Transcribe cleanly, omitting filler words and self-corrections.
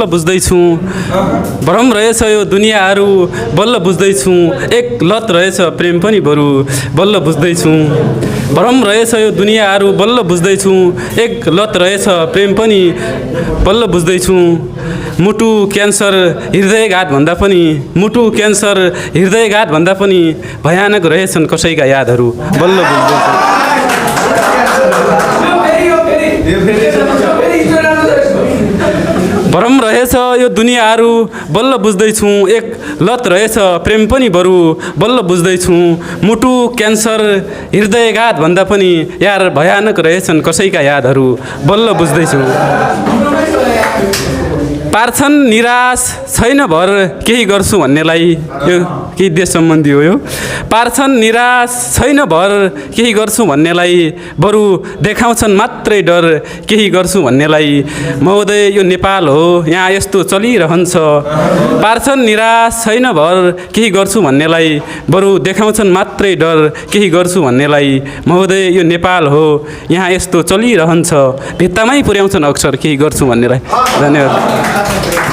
बुझ्दैछु भ्रम रहेछ यो दुनियाँहरू बल्ल बुझ्दैछु एक लत रहेछ प्रेम पनि बरु बल्ल बुझ्दैछु भ्रम रहेछ यो दुनियाँहरू बल्ल बुझ्दैछु एक लत रहेछ प्रेम पनि बल्ल बुझ्दैछु मुटु क्यान्सर हृदयघात भन्दा पनि मुटु क्यान्सर हृदयघात भन्दा पनि भयानक रहेछन् कसैका यादहरू बल्ल बुझ्दैछु भ्रम रहेछ यो दुनियाँहरू बल्ल बुझ्दैछु एक लत रहेछ प्रेम पनि बरु बल्ल बुझ्दैछु मुटु क्यान्सर हृदयघात भन्दा पनि यार भयानक रहेछन् कसैका यादहरू बल्ल बुझ्दैछु पार्छन् निराश छैन भर केही गर्छु भन्नेलाई यो केही देश सम्बन्धी हो यो पार्छन् निराश छैन भर केही गर्छु भन्नेलाई बरु देखाउँछन् मात्रै डर केही गर्छु भन्नेलाई महोदय यो नेपाल हो यहाँ यस्तो चलिरहन्छ पार्छन् निराश छैन भर केही गर्छु भन्नेलाई बरु देखाउँछन् मात्रै डर केही गर्छु भन्नेलाई महोदय यो नेपाल हो यहाँ यस्तो चलिरहन्छ भित्तामै पुर्याउँछन् अक्सर केही गर्छु भन्नेलाई धन्यवाद